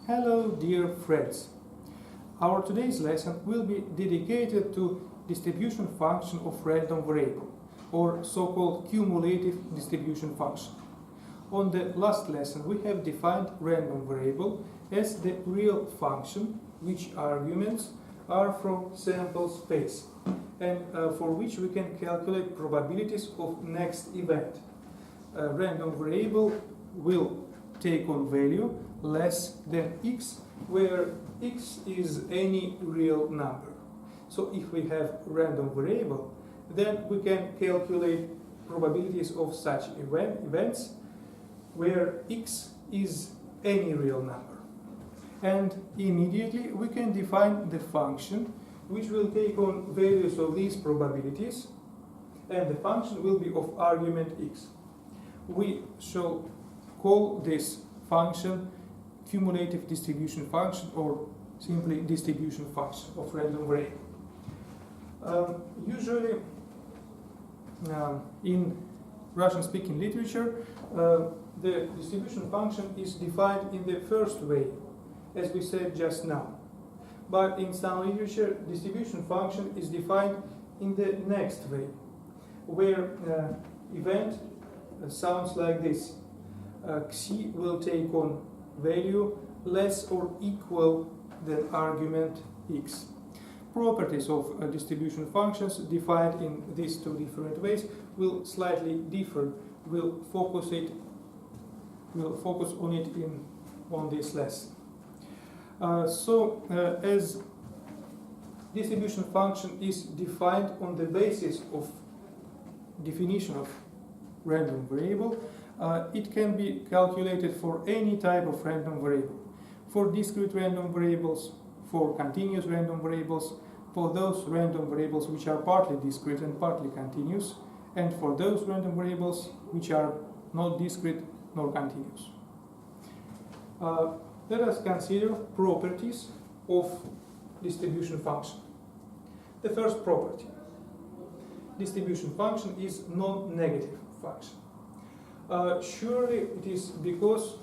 Hello dear friends. Our today's lesson will be dedicated to distribution function of random variable, or so-called cumulative distribution function. On the last lesson we have defined random variable as the real function which arguments are from sample space and for which we can calculate probabilities of next event. A random variable will take on value less than x, where x is any real number. So if we have random variable, then we can calculate probabilities of such events where x is any real number. And immediately we can define the function which will take on values of these probabilities, and the function will be of argument x. We shall call this function cumulative distribution function, or simply distribution function of random variable. Usually in Russian-speaking literature the distribution function is defined in the first way, as we said just now. But in some literature, distribution function is defined in the next way, where event sounds like this. Xi will take on value less or equal than argument x. Properties of distribution functions defined in these two different ways will slightly differ. We'll focus on it on this lesson. As distribution function is defined on the basis of definition of random variable, it can be calculated for any type of random variable. For discrete random variables, for continuous random variables, for those random variables which are partly discrete and partly continuous, and for those random variables which are not discrete nor continuous. Let us consider properties of distribution function. The first property: distribution function is non-negative function. Surely it is because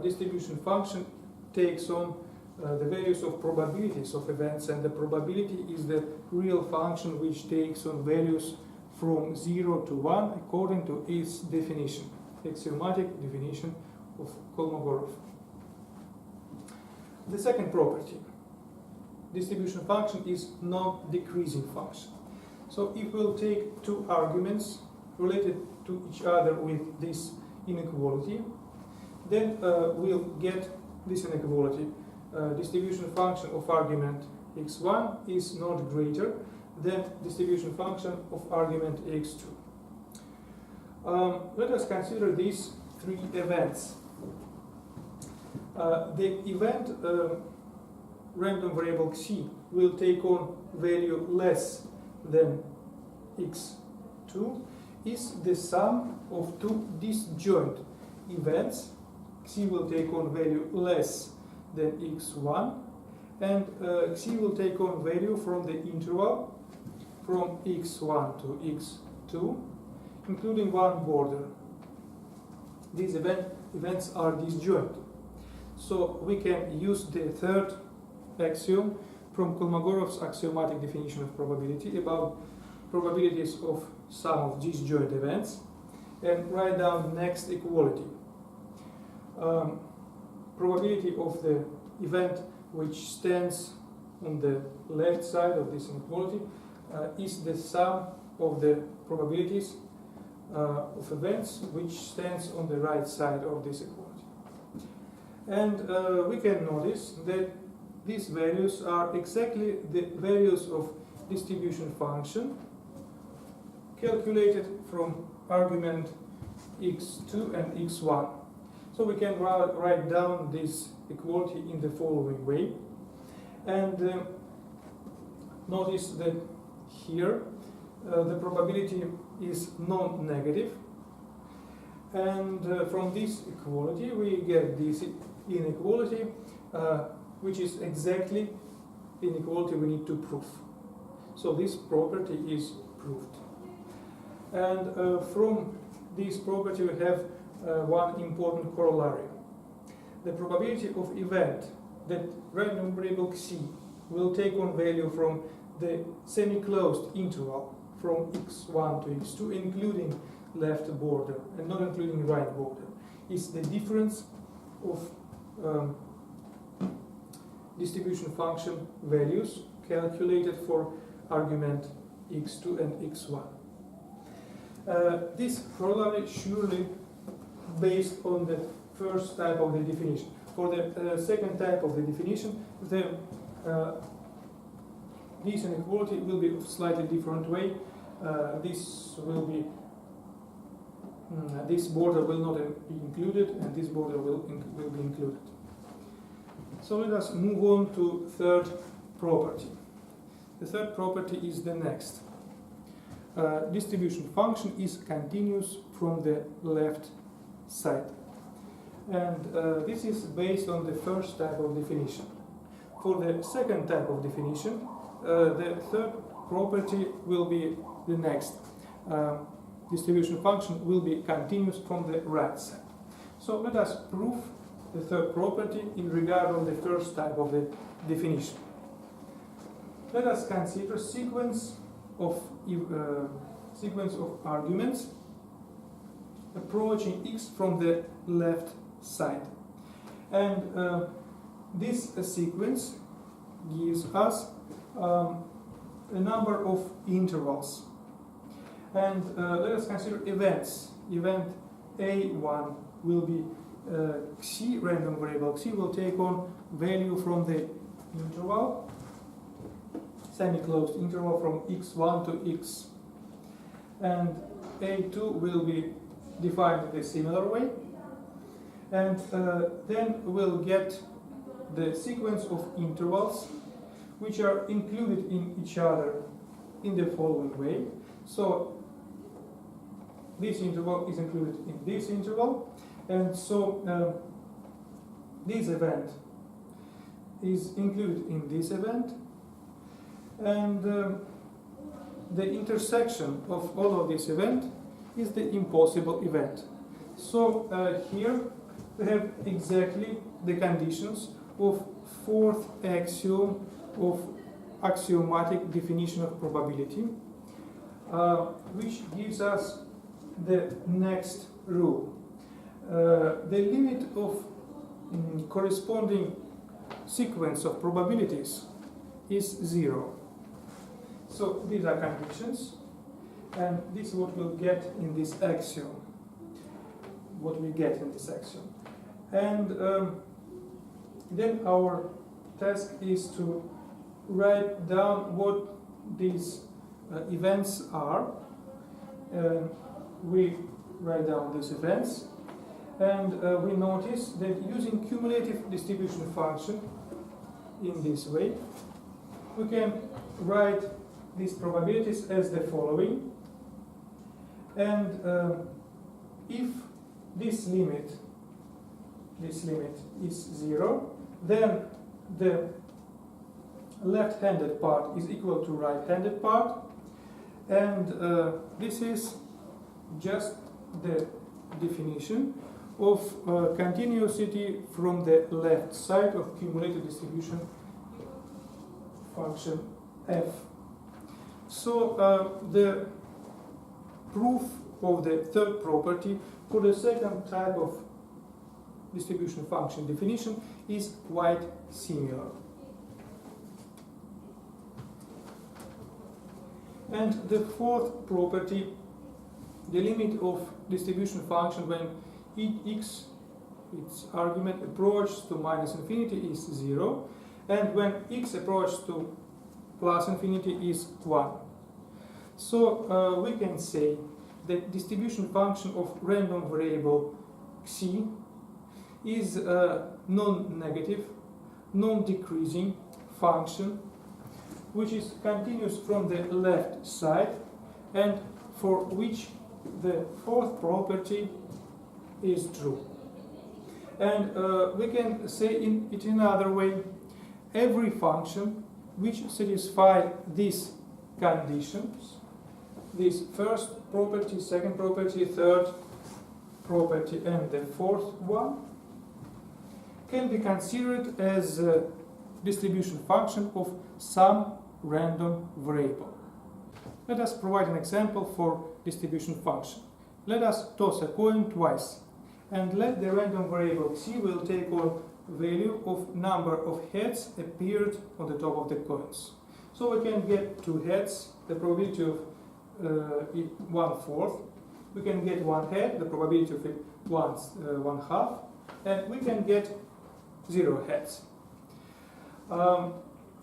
distribution function takes on the values of probabilities of events, and the probability is the real function which takes on values from 0 to 1 according to its definition, axiomatic definition of Kolmogorov. The second property: distribution function is non-decreasing function. So if we'll take two arguments related to each other with this inequality, then we'll get this inequality. Distribution function of argument x1 is not greater than distribution function of argument x2. Let us consider these three events. The event random variable xi will take on value less than x2 is the sum of two disjoint events. Xi will take on value less than x1, and xi will take on value from the interval from x1 to x2, including one border. These events are disjoint. So we can use the third axiom from Kolmogorov's axiomatic definition of probability about probabilities of sum of disjoint events, and write down the next equality. Probability of the event which stands on the left side of this inequality is the sum of the probabilities of events which stands on the right side of this equality. And we can notice that these values are exactly the values of distribution function calculated from argument x2 and x1. So we can write down this equality in the following way. And notice that here the probability is non-negative. And from this equality we get this inequality, which is exactly the inequality we need to prove. So this property is proved. And from this property we have one important corollary. the probability of event that random variable xi will take on value from the semi-closed interval from x1 to x2, including left border and not including right border, is the difference of distribution function values calculated for argument x2 and x1. This probably surely based on the first type of the definition. For the second type of the definition, this inequality will be of slightly different way. This border will not be included, and this border will be included. So let us move on to third property. The third property is the next. Distribution function is continuous from the left side. And this is based on the first type of definition. For the second type of definition, the third property will be the next. Distribution function will be continuous from the right side. So let us prove the third property in regard of the first type of the definition. Let us consider sequence of arguments approaching x from the left side, and this sequence gives us a number of intervals, and let us consider events. Event A1 will be xi, random variable xi will take on value from the interval, semi-closed interval from x1 to x, and A2 will be defined in a similar way, and then we'll get the sequence of intervals which are included in each other in the following way. So this interval is included in this interval, and so this event is included in this event, and the intersection of all of this event is the impossible event. So here we have exactly the conditions of fourth axiom of axiomatic definition of probability, which gives us the next rule. The limit of corresponding sequence of probabilities is 0. So these are conditions, and this is what we'll get in this axiom. What we get in this axiom. And then our task is to write down what these events are. We write down these events, and we notice that using cumulative distribution function in this way, we can write these probabilities as the following. And if this limit is 0, then the left-handed part is equal to right-handed part, and this is just the definition of continuity from the left side of cumulative distribution function f. So the proof of the third property for the second type of distribution function definition is quite similar. And the fourth property, the limit of distribution function when x, its argument, approaches to minus infinity is 0, and when x approaches to plus infinity is 1. So we can say that distribution function of random variable xi is a non-negative, non-decreasing function which is continuous from the left side, and for which the fourth property is true. And we can say it in another way: every function which satisfies these conditions, this first property, second property, third property, and the fourth one, can be considered as a distribution function of some random variable. Let us provide an example for distribution function. Let us toss a coin twice and let the random variable c will take on value of number of heads appeared on the top of the coins. So we can get 2 heads, the probability of 1/4. We can get 1 head, the probability of it 1/2, and we can get 0 heads.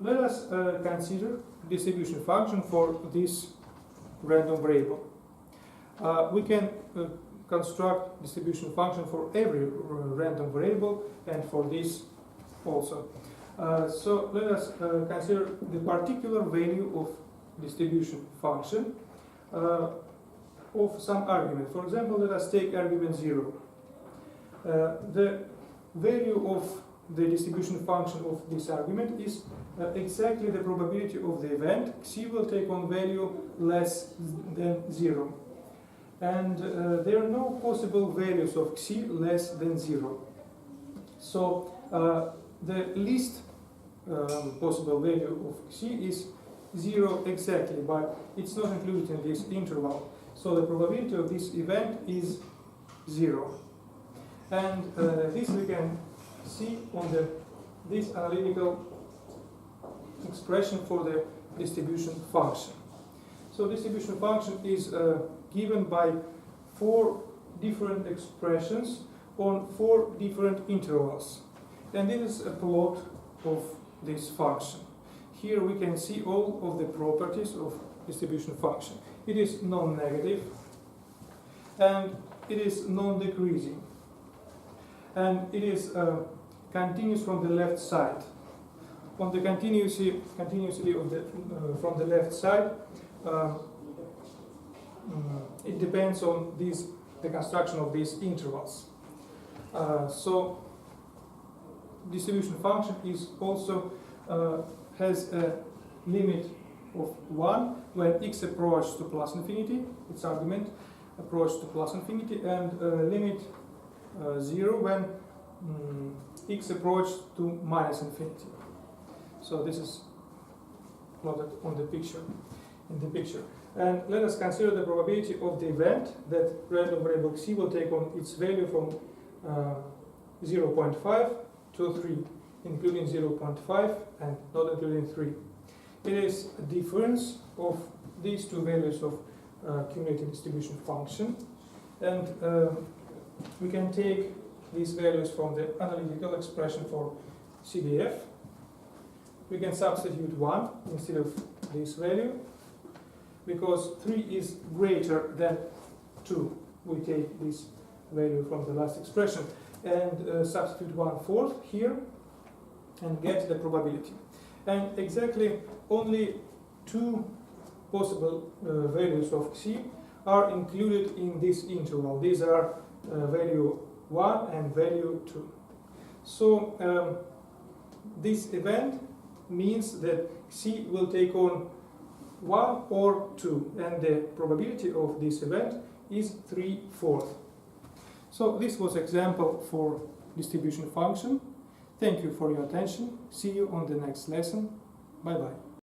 Let us consider distribution function for this random variable. We can construct distribution function for every random variable and for this also. So let us consider the particular value of distribution function of some argument. For example, let us take argument 0. The value of the distribution function of this argument is exactly the probability of the event. C will take on value less than 0. And there are no possible values of C less than 0. So the least possible value of C is 0 exactly, but it's not included in this interval. So the probability of this event is 0. And this we can see on this analytical expression for the distribution function. So distribution function is given by 4 different expressions on 4 different intervals. And this is a plot of this function. Here we can see all of the properties of distribution function. It is non-negative and it is non-decreasing. And it is continuous from the left side. On the continuously of the, from the left side, it depends on the construction of these intervals. So distribution function is also has a limit of 1 when x approaches to plus infinity, its argument approaches to plus infinity, and limit 0 when x approaches to minus infinity. So this is plotted on the picture, in the picture. And let us consider the probability of the event that random variable c will take on its value from 0.5 to 3, including 0.5 and not including 3. It is a difference of these 2 values of cumulative distribution function, and we can take these values from the analytical expression for CDF. We can substitute 1 instead of this value, because 3 is greater than 2. We take this value from the last expression and substitute 1/4 here and get the probability. And exactly only 2 possible values of C are included in this interval. These are value 1 and value 2. So this event means that C will take on 1 or 2, and the probability of this event is 3/4. So this was example for distribution function. Thank you for your attention. See you on the next lesson. Bye bye.